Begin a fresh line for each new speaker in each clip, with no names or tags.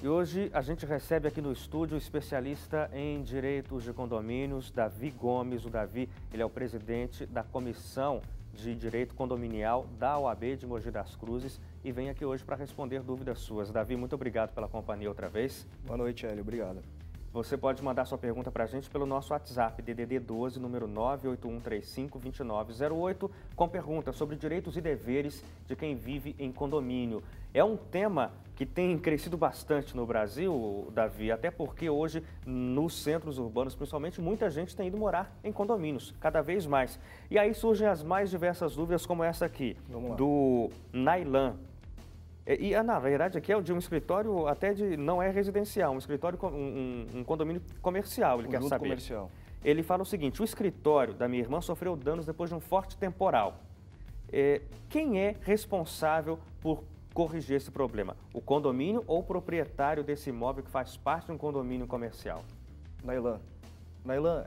E hoje a gente recebe aqui no estúdio o especialista em direitos de condomínios, Davi Gomes. O Davi, ele é o presidente da Comissão de Direito Condominial da OAB de Mogi das Cruzes e vem aqui hoje para responder dúvidas suas. Davi, muito obrigado pela companhia outra vez.
Boa noite, Hélio. Obrigado.
Você pode mandar sua pergunta para a gente pelo nosso WhatsApp, DDD 12, número 981352908, com perguntas sobre direitos e deveres de quem vive em condomínio. É um tema que tem crescido bastante no Brasil, Davi, até porque hoje, nos centros urbanos, principalmente, muita gente tem ido morar em condomínios, cada vez mais. E aí surgem as mais diversas dúvidas, como essa aqui, do Nailan. E, na verdade, aqui é de um escritório até de, não é residencial, um escritório, um condomínio comercial, ele quer saber.
Comercial.
Ele fala o seguinte: o escritório da minha irmã sofreu danos depois de um forte temporal. Quem é responsável por corrigir esse problema? O condomínio ou o proprietário desse imóvel que faz parte de um condomínio comercial?
Nailan,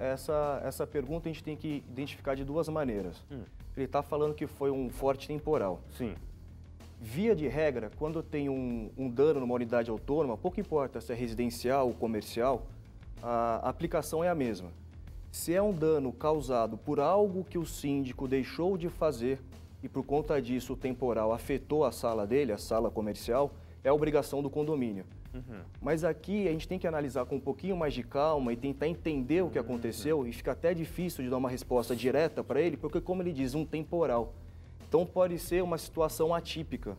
essa pergunta a gente tem que identificar de duas maneiras. Ele está falando que foi um forte temporal.
Sim.
Via de regra, quando tem um dano numa unidade autônoma, pouco importa se é residencial ou comercial, a aplicação é a mesma. Se é um dano causado por algo que o síndico deixou de fazer e por conta disso o temporal afetou a sala dele, a sala comercial, é a obrigação do condomínio. Mas aqui a gente tem que analisar com um pouquinho mais de calma e tentar entender o que aconteceu, e fica até difícil de dar uma resposta direta para ele, porque, como ele diz, um temporal. Então pode ser uma situação atípica,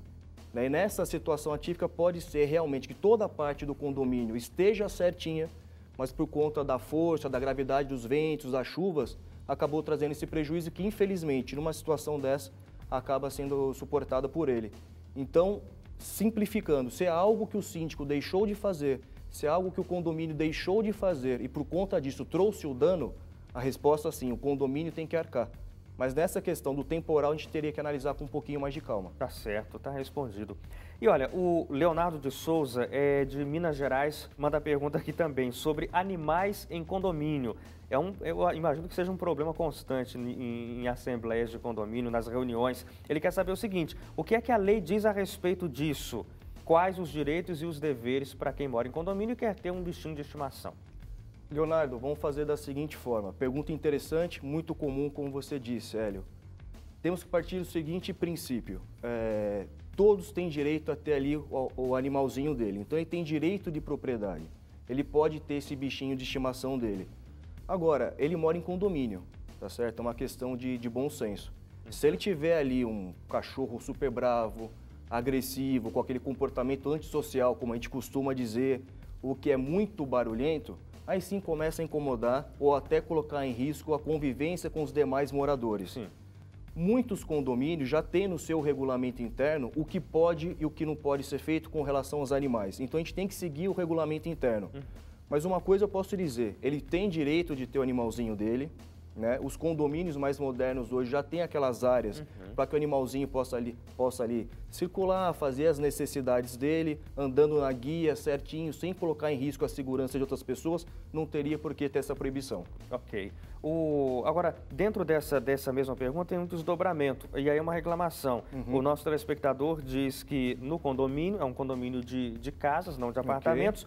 né? E nessa situação atípica pode ser realmente que toda a parte do condomínio esteja certinha, mas por conta da força, da gravidade dos ventos, das chuvas, acabou trazendo esse prejuízo que, infelizmente, numa situação dessa, acaba sendo suportada por ele. Então, simplificando, se é algo que o síndico deixou de fazer, se é algo que o condomínio deixou de fazer e por conta disso trouxe o dano, a resposta sim, o condomínio tem que arcar. Mas nessa questão do temporal, a gente teria que analisar com um pouquinho mais de calma.
Tá certo, tá respondido. E olha, o Leonardo de Souza, de Minas Gerais, manda pergunta aqui também sobre animais em condomínio. Eu imagino que seja um problema constante em assembleias de condomínio, nas reuniões. Ele quer saber o seguinte: o que é que a lei diz a respeito disso? Quais os direitos e os deveres para quem mora em condomínio e quer ter um bichinho de estimação?
Leonardo, vamos fazer da seguinte forma. Pergunta interessante, muito comum, como você disse, Hélio. Temos que partir do seguinte princípio. Todos têm direito a ter ali o animalzinho dele. Então, ele tem direito de propriedade. Ele pode ter esse bichinho de estimação dele. Agora, ele mora em condomínio, tá certo? É uma questão de bom senso. Se ele tiver ali um cachorro super bravo, agressivo, com aquele comportamento antissocial, como a gente costuma dizer, o que é muito barulhento, aí sim começa a incomodar ou até colocar em risco a convivência com os demais moradores.
Sim.
Muitos condomínios já têm no seu regulamento interno o que pode e o que não pode ser feito com relação aos animais. Então a gente tem que seguir o regulamento interno. Mas uma coisa eu posso dizer, ele tem direito de ter o animalzinho dele, né? Os condomínios mais modernos hoje já têm aquelas áreas para que o animalzinho possa ali circular, fazer as necessidades dele, andando na guia certinho, sem colocar em risco a segurança de outras pessoas, não teria por que ter essa proibição.
Ok. Agora, dentro dessa mesma pergunta tem um desdobramento, e aí é uma reclamação. O nosso telespectador diz que no condomínio, é um condomínio de casas, não de apartamentos,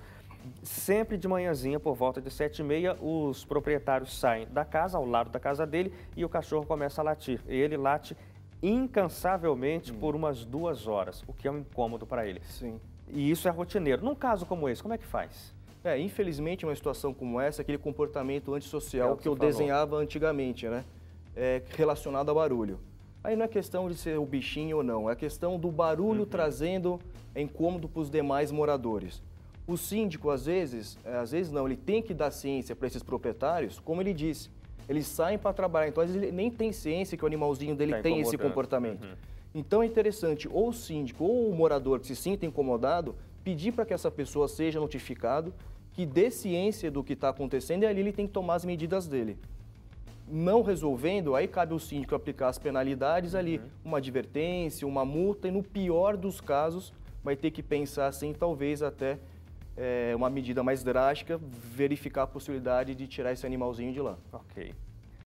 sempre de manhãzinha, por volta de 7h30, os proprietários saem da casa, ao lado da casa dele, e o cachorro começa a latir. E ele late incansavelmente por umas 2 horas, o que é um incômodo para ele.
Sim.
E isso é rotineiro. Num caso como esse, como é que faz?
Infelizmente, uma situação como essa, aquele comportamento antissocial que eu
falou.
desenhava antigamente, né? Relacionado ao barulho. Aí não é questão de ser o bichinho ou não, é questão do barulho trazendo incômodo para os demais moradores. O síndico, às vezes não, ele tem que dar ciência para esses proprietários, como ele disse. Eles saem para trabalhar, então às vezes ele nem tem ciência que o animalzinho dele tem esse comportamento. Então é interessante, ou o síndico ou o morador que se sinta incomodado, pedir para que essa pessoa seja notificado, que dê ciência do que está acontecendo, e ali ele tem que tomar as medidas dele. Não resolvendo, aí cabe ao síndico aplicar as penalidades ali, uma advertência, uma multa, e no pior dos casos vai ter que pensar assim, talvez até uma medida mais drástica, verificar a possibilidade de tirar esse animalzinho de lá.
Ok.